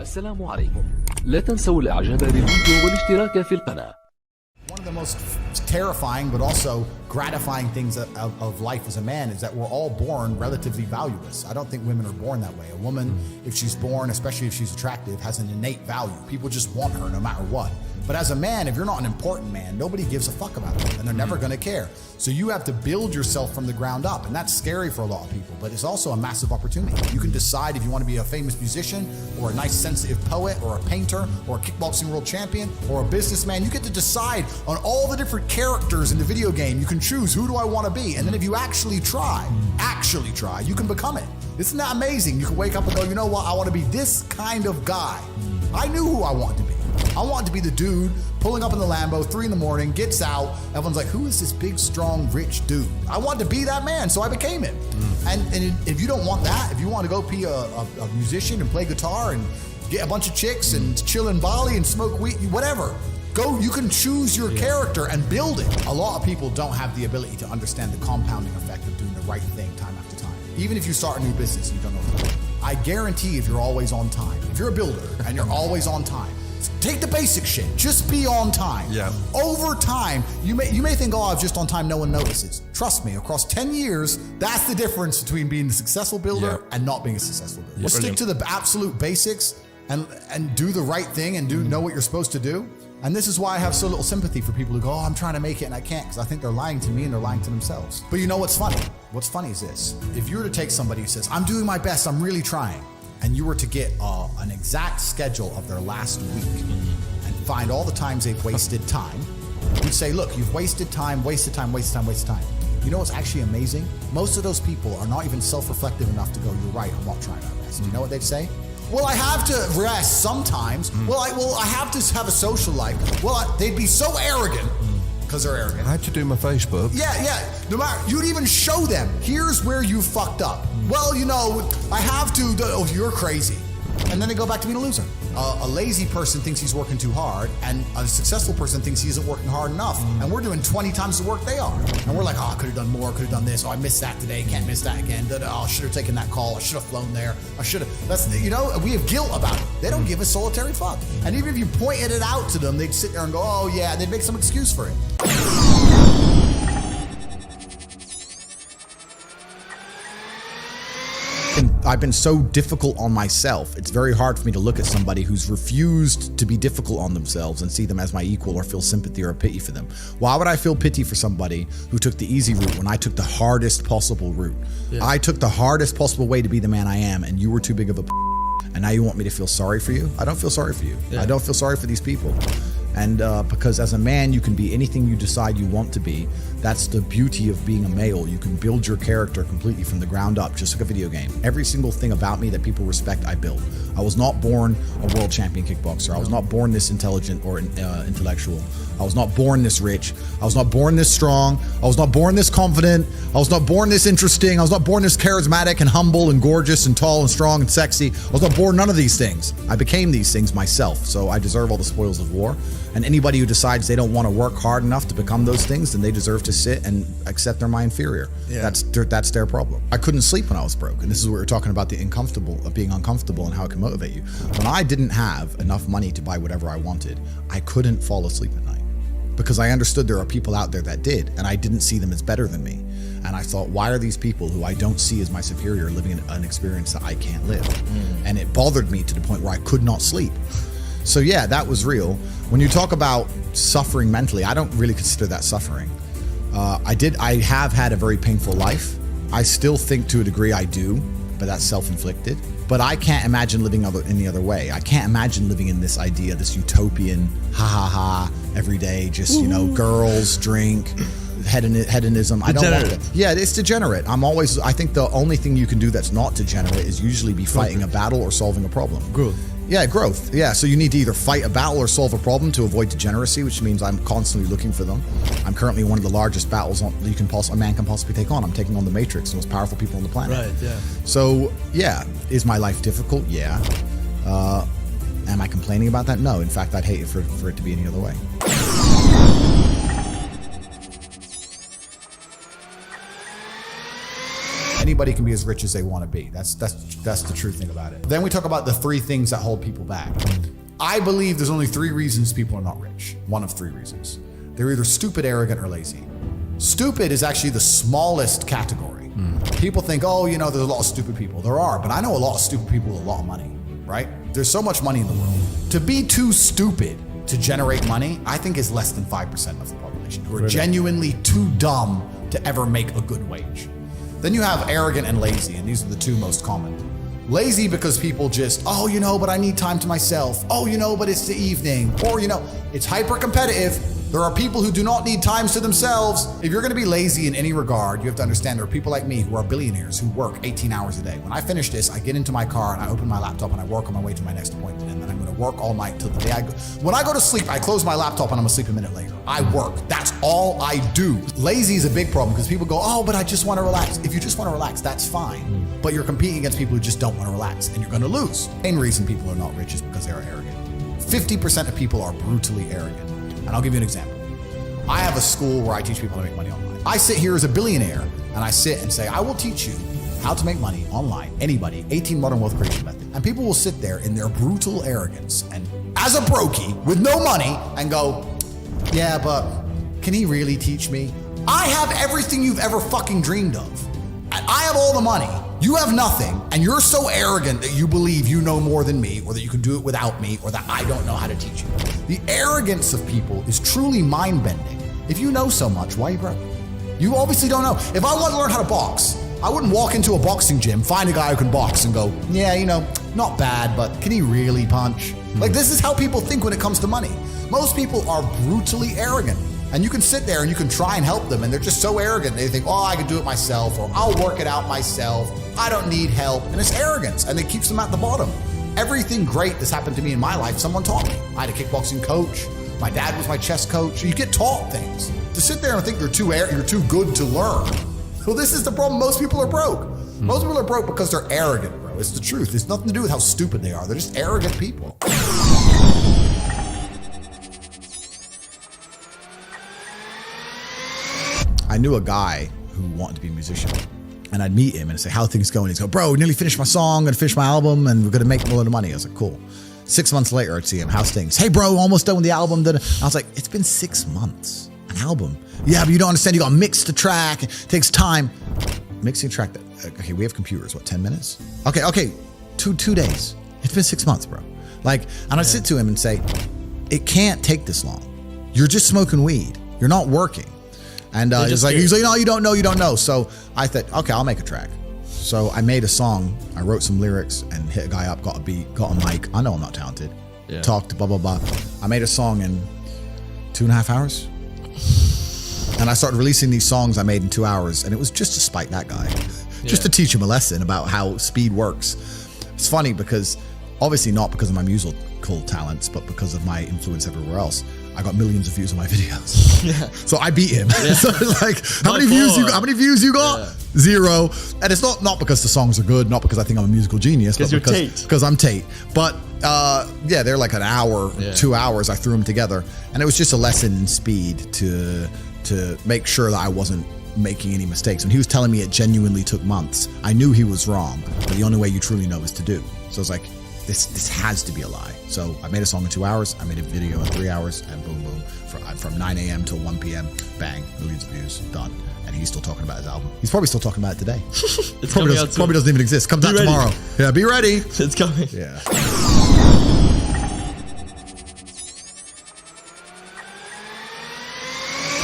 السلام عليكم. لا تنسوا الإعجاب بالفيديو والاشتراك في القناة. One of the most terrifying but also gratifying things of life as a man is that we're all born relatively valueless. I don't think women are born that way. A woman, if she's born, especially if she's attractive, has an innate value. People just want her no matter what. But as a man, if you're not an important man, nobody gives a fuck about it, and they're never going to care. So you have to build yourself from the ground up, and that's scary for a lot of people, but it's also a massive opportunity. You can decide if you want to be a famous musician or a nice sensitive poet or a painter or a kickboxing world champion or a businessman. You get to decide on all the different characters in the video game. You can choose, who do I want to be? And then if you actually try, you can become it. Isn't that amazing? You can wake up and go, you know what? I want to be this kind of guy. I knew who I wanted to be. I wanted to be the dude pulling up in the Lambo, 3 a.m, gets out. Everyone's like, who is this big, strong, rich dude? I wanted to be that man, so I became it. And if you don't want that, if you want to go be a musician and play guitar and get a bunch of chicks and chill in Bali and smoke weed, whatever, go, you can choose your character and build it. A lot of people don't have the ability to understand the compounding effect of doing the right thing time after time. Even if you start a new business and you don't know what to do. I guarantee if you're always on time, if you're a builder and you're always on time, take the basic shit. Just be on time. Yeah. Over time, you may think, oh, I'm just on time, no one notices. Trust me, across 10 years, that's the difference between being a successful builder and not being a successful builder. Stick to the absolute basics and do the right thing and know what you're supposed to do. And this is why I have so little sympathy for people who go, oh, I'm trying to make it and I can't, because I think they're lying to me and they're lying to themselves. But you know what's funny? What's funny is this. If you were to take somebody who says, I'm doing my best, I'm really trying, and you were to get an exact schedule of their last week and find all the times they've wasted time, you'd say, look, you've wasted time. You know what's actually amazing? Most of those people are not even self-reflective enough to go, you're right, I'm not trying my best. You know what they'd say? Well, I have to rest sometimes. Well, I have to have a social life. Well, they'd be so arrogant because they're arrogant. I had to do my Facebook. Yeah. No matter, you'd even show them, here's where you fucked up. Well, you know, I have to, oh, you're crazy. And then they go back to being a loser. A lazy person thinks he's working too hard, and a successful person thinks he isn't working hard enough. And we're doing 20 times the work they are. And we're like, oh, I could have done more, could have done this. Oh, I missed that today, can't miss that again. Oh, I should have taken that call. I should have flown there. I should have. That's, you know, we have guilt about it. They don't give a solitary fuck. And even if you pointed it out to them, they'd sit there and go, oh yeah, they'd make some excuse for it. I've been so difficult on myself. It's very hard for me to look at somebody who's refused to be difficult on themselves and see them as my equal or feel sympathy or pity for them. Why would I feel pity for somebody who took the easy route when I took the hardest possible route? Yeah. I took the hardest possible way to be the man I am, and you were too big of a and now you want me to feel sorry for you? I don't feel sorry for you. Yeah. I don't feel sorry for these people. And because as a man, you can be anything you decide you want to be. That's the beauty of being a male. You can build your character completely from the ground up, just like a video game. Every single thing about me that people respect, I built. I was not born a world champion kickboxer. I was not born this intelligent or intellectual. I was not born this rich. I was not born this strong. I was not born this confident. I was not born this interesting. I was not born this charismatic and humble and gorgeous and tall and strong and sexy. I was not born none of these things. I became these things myself. So I deserve all the spoils of war. And anybody who decides they don't want to work hard enough to become those things, then they deserve to sit and accept they're my inferior. Yeah. That's their problem. I couldn't sleep when I was broke. And this is what we're talking about, the being uncomfortable and how it can motivate you. When I didn't have enough money to buy whatever I wanted, I couldn't fall asleep at night because I understood there are people out there that did, and I didn't see them as better than me. And I thought, why are these people who I don't see as my superior living an experience that I can't live? And it bothered me to the point where I could not sleep. So yeah, that was real. When you talk about suffering mentally, I don't really consider that suffering. I have had a very painful life. I still think to a degree I do, but that's self-inflicted. But I can't imagine living any other way. I can't imagine living in this idea, this utopian, every day, just, you know, girls, drink, hedonism. I don't want that. Yeah, it's degenerate. I think the only thing you can do that's not degenerate is usually be fighting a battle or solving a problem. Good. Yeah, growth. Yeah, so you need to either fight a battle or solve a problem to avoid degeneracy, which means I'm constantly looking for them. I'm currently one of the largest battles a man can possibly take on. I'm taking on the Matrix, the most powerful people on the planet. Right, yeah. So, yeah, is my life difficult? Yeah. Am I complaining about that? No. In fact, I'd hate it for it to be any other way. anybody can be as rich as they want to be. That's the true thing about it. Then we talk about the 3 things that hold people back. I believe there's only 3 reasons people are not rich. One of 3 reasons. They're either stupid, arrogant, or lazy. Stupid is actually the smallest category. People think, oh, you know, there's a lot of stupid people. There are, but I know a lot of stupid people with a lot of money, right? There's so much money in the world. To be too stupid to generate money, I think is less than 5% of the population who are genuinely too dumb to ever make a good wage. Then you have arrogant and lazy, and these are the 2 most common. Lazy because people just, oh, you know, but I need time to myself. Oh, you know, but it's the evening. Or, you know, it's hyper competitive. There are people who do not need times to themselves. If you're gonna be lazy in any regard, you have to understand there are people like me who are billionaires who work 18 hours a day. When I finish this, I get into my car and I open my laptop and I work on my way to my next appointment. And then I'm gonna work all night till the day I go. When I go to sleep, I close my laptop and I'm asleep a minute later. I work, that's all I do. Lazy is a big problem because people go, oh, but I just wanna relax. If you just wanna relax, that's fine. But you're competing against people who just don't wanna relax and you're gonna lose. The main reason people are not rich is because they are arrogant. 50% of people are brutally arrogant. And I'll give you an example. I have a school where I teach people how to make money online. I sit here as a billionaire and I sit and say, I will teach you how to make money online, anybody, 18 modern wealth creation method. And people will sit there in their brutal arrogance and as a brokey with no money and go, yeah, but can he really teach me? I have everything you've ever fucking dreamed of. I have all the money. You have nothing, and you're so arrogant that you believe you know more than me, or that you can do it without me, or that I don't know how to teach you. The arrogance of people is truly mind-bending. If you know so much, why are you broke? You obviously don't know. If I want to learn how to box, I wouldn't walk into a boxing gym, find a guy who can box and go, yeah, you know, not bad, but can he really punch? Like, this is how people think when it comes to money. Most people are brutally arrogant. And you can sit there and you can try and help them, and they're just so arrogant. They think, oh, I can do it myself, or I'll work it out myself. I don't need help. And it's arrogance, and it keeps them at the bottom. Everything great that's happened to me in my life, someone taught me. I had a kickboxing coach. My dad was my chess coach. You get taught things. To sit there and think you're too good to learn. Well, this is the problem. Most people are broke. Most people are broke because they're arrogant, bro. It's the truth. It's nothing to do with how stupid they are. They're just arrogant people. I knew a guy who wanted to be a musician, and I'd meet him and say, how are things going? He'd go, bro, we nearly finished my song, gonna finish my album, and we're gonna make a lot of money. I was like, cool. 6 months later, I'd see him, how's things? Hey bro, almost done with the album. I was like, it's been 6 months, an album. Yeah, but you don't understand, you gotta mix the track, it takes time. Mixing a track, okay, we have computers, what, 10 minutes? Okay, two days. It's been 6 months, bro. Like, and I'd sit to him and say, it can't take this long. You're just smoking weed, you're not working. And he's like, no, you don't know. So I thought, okay, I'll make a track. So I made a song, I wrote some lyrics and hit a guy up, got a beat, got a mic. I know I'm not talented. Yeah. Talked, blah, blah, blah. I made a song in 2.5 hours. And I started releasing these songs I made in 2 hours. And it was just to spite that guy, just to teach him a lesson about how speed works. It's funny because, obviously not because of my musical talents, but because of my influence everywhere else. I got millions of views on my videos. Yeah. So I beat him. Yeah. So like, how many views you got? Yeah. 0. And it's not because the songs are good, not because I think I'm a musical genius, but because I'm Tate. But yeah, they're like an hour, 2 hours. I threw them together, and it was just a lesson in speed to make sure that I wasn't making any mistakes. When he was telling me it genuinely took months, I knew he was wrong, but the only way you truly know is to do. So I was like, this has to be a lie. So I made a song in 2 hours, I made a video in 3 hours, and boom, boom. From 9 a.m. till 1 p.m, bang, millions of views, done. And he's still talking about his album. He's probably still talking about it today. Probably doesn't even exist. Comes out tomorrow. Yeah, be ready. It's coming. Yeah.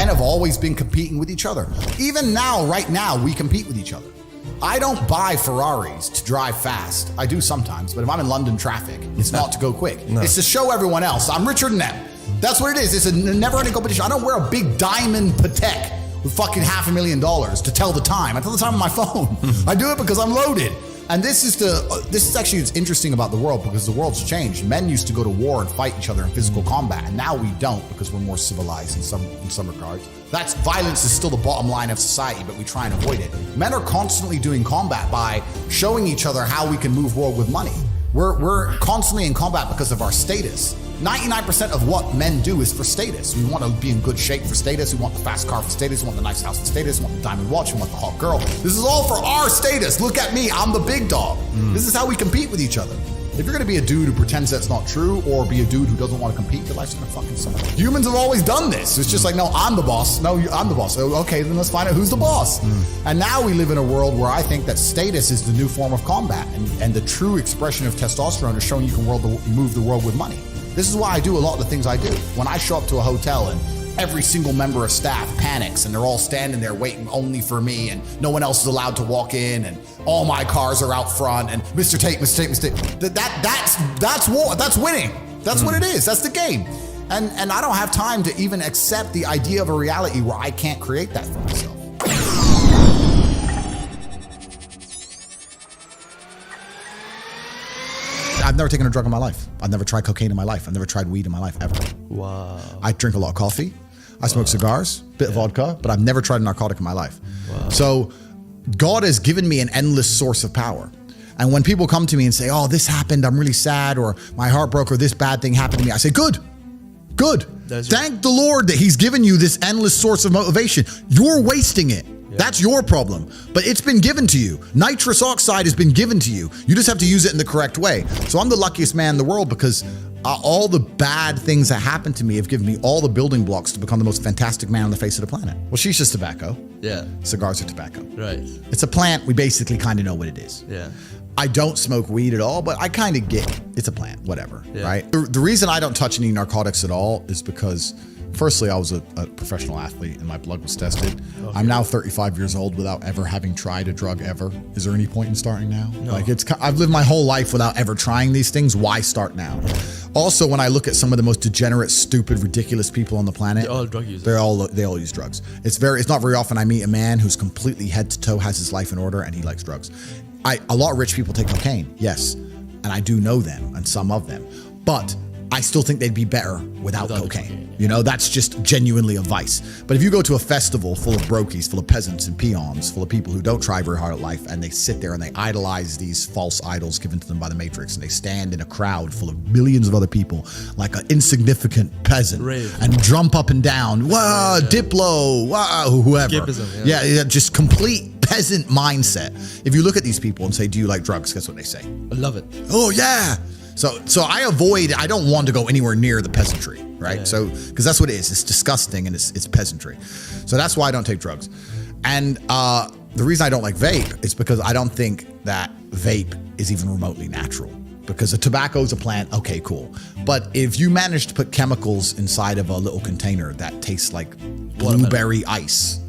And have always been competing with each other. Even now, right now, we compete with each other. I don't buy Ferraris to drive fast. I do sometimes, but if I'm in London traffic, it's not to go quick. No. It's to show everyone else I'm richer than them. That's what it is. It's a never-ending competition. I don't wear a big diamond Patek with fucking $500,000 to tell the time. I tell the time on my phone. I do it because I'm loaded. And this is actually what's interesting about the world, because the world's changed. Men used to go to war and fight each other in physical combat, and now we don't because we're more civilized in some regards. Violence is still the bottom line of society, but we try and avoid it. Men are constantly doing combat by showing each other how we can move world with money. We're constantly in combat because of our status. 99% of what men do is for status. We want to be in good shape for status. We want the fast car for status. We want the nice house for status. We want the diamond watch. We want the hot girl. This is all for our status. Look at me. I'm the big dog. This is how we compete with each other. If you're going to be a dude who pretends that's not true, or be a dude who doesn't want to compete, your life's going to fucking suck. Humans have always done this. It's just like, no, I'm the boss. No, I'm the boss. Okay, then let's find out who's the boss. And now we live in a world where I think that status is the new form of combat. And the true expression of testosterone is showing you can move the world with money. This is why I do a lot of the things I do. When I show up to a hotel and every single member of staff panics and they're all standing there waiting only for me and no one else is allowed to walk in and all my cars are out front and Mr. Tate. That's war. That's winning. That's what it is. That's the game. And I don't have time to even accept the idea of a reality where I can't create that for myself. I've never taken a drug in my life. I've never tried cocaine in my life. I've never tried weed in my life, ever. Wow. I drink a lot of coffee. I smoke cigars, bit of vodka, but I've never tried a narcotic in my life. Wow. So God has given me an endless source of power. And when people come to me and say, oh, this happened, I'm really sad, or my heart broke, or this bad thing happened to me, I say, good. Thank the Lord that he's given you this endless source of motivation. You're wasting it. That's your problem, but it's been given to you. Nitrous oxide has been given to you. You just have to use it in the correct way. So I'm the luckiest man in the world because all the bad things that happened to me have given me all the building blocks to become the most fantastic man on the face of the planet. Well, shisha's tobacco. Yeah. Cigars are tobacco. Right. It's a plant. We basically kind of know what it is. Yeah. I don't smoke weed at all, but I kind of get it. It's a plant, whatever, right? The reason I don't touch any narcotics at all is because firstly, I was a professional athlete and my blood was tested. Okay. I'm now 35 years old without ever having tried a drug ever. Is there any point in starting now? No. Like I've lived my whole life without ever trying these things. Why start now? Also, when I look at some of the most degenerate, stupid, ridiculous people on the planet, they're all drug users. They all use drugs. It's not very often I meet a man who's completely head to toe, has his life in order, and he likes drugs. A lot of rich people take cocaine, yes, and I do know them and some of them, but I still think they'd be better without cocaine. You know, that's just genuinely a vice. But if you go to a festival full of brokies, full of peasants and peons, full of people who don't try very hard at life, and they sit there and they idolize these false idols given to them by the Matrix, and they stand in a crowd full of millions of other people like an insignificant peasant and jump up and down, wow, Diplo, wow, whoever. Skippism, yeah, just complete peasant mindset. If you look at these people and say, do you like drugs? Guess what they say? I love it. Oh, yeah. So I don't want to go anywhere near the peasantry, right? Yeah. So, because that's what it is. It's disgusting and it's peasantry. So that's why I don't take drugs. And the reason I don't like vape is because I don't think that vape is even remotely natural. Because a tobacco is a plant, okay, cool. But if you manage to put chemicals inside of a little container that tastes like blueberry ice,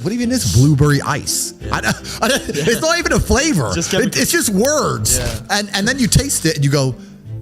what even is blueberry ice? Yeah. It's not even a flavor. It's just words. Yeah. And then you taste it and you go,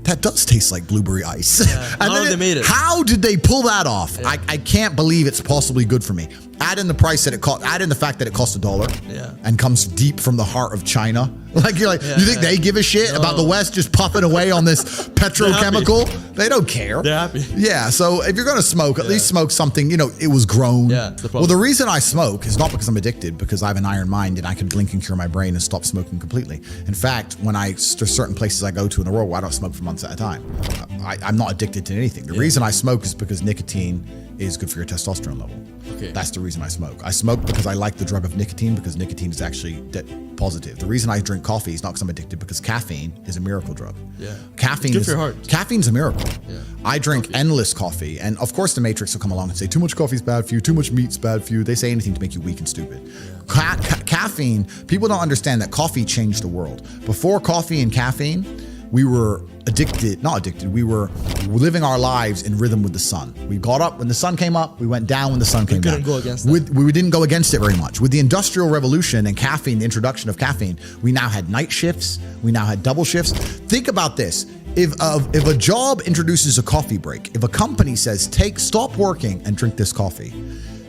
that does taste like blueberry ice. Yeah. How did they pull that off? Yeah. I can't believe it's possibly good for me. Add in the price that it cost. Add in the fact that it costs $1 and comes deep from the heart of China. Like you think they give a shit about the West just puffing away on this petrochemical? They don't care. They're happy. Yeah. So if you're gonna smoke, at least smoke something. You know, it was grown. Yeah. Well, the reason I smoke is not because I'm addicted, because I have an iron mind and I can blink and cure my brain and stop smoking completely. In fact, there's certain places I go to in the world where I don't smoke for months at a time. I'm not addicted to anything. The reason I smoke is because nicotine is good for your testosterone level. Okay. That's the reason I smoke. I smoke because I like the drug of nicotine, because nicotine is actually positive. The reason I drink coffee is not because I'm addicted, because caffeine is a miracle drug. Yeah. Caffeine it's good for your heart. Caffeine's a miracle. Yeah. I drink endless coffee, and of course the Matrix will come along and say too much coffee is bad for you, too much meat's bad for you. They say anything to make you weak and stupid. Yeah. Caffeine, people don't understand that coffee changed the world. Before coffee and caffeine, we were we were living our lives in rhythm with the sun. We got up when the sun came up, we went down when the sun came down. We couldn't go against that. We didn't go against it very much. With the Industrial Revolution and caffeine, the introduction of caffeine, we now had night shifts, we now had double shifts. Think about this. If a job introduces a coffee break, if a company says, stop working and drink this coffee,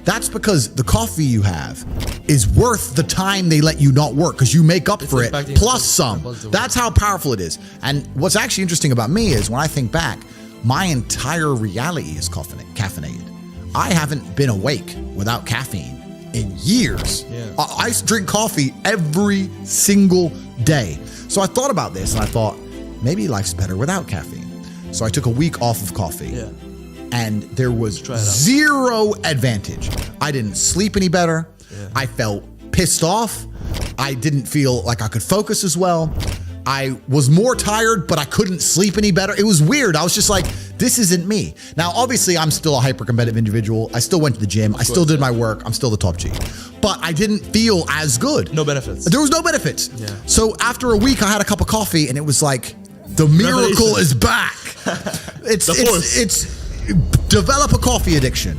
that's because the coffee you have is worth the time they let you not work, because you make up for it plus some. That's how powerful it is. And what's actually interesting about me is when I think back, my entire reality is caffeinated. I haven't been awake without caffeine in years. Yeah. I drink coffee every single day. So I thought about this and I thought, maybe life's better without caffeine. So I took a week off of coffee. Yeah. And there was Try it out. zero advantage. I didn't sleep any better. Yeah. I felt pissed off. I didn't feel like I could focus as well. I was more tired, but I couldn't sleep any better. It was weird. I was just like, this isn't me. Now, obviously, I'm still a hyper-competitive individual. I still went to the gym. I still did my work. I'm still the top G. But I didn't feel as good. No benefits. There was no benefits. Yeah. So after a week, I had a cup of coffee, and it was like, the miracle Revelation. is back. It's develop a coffee addiction.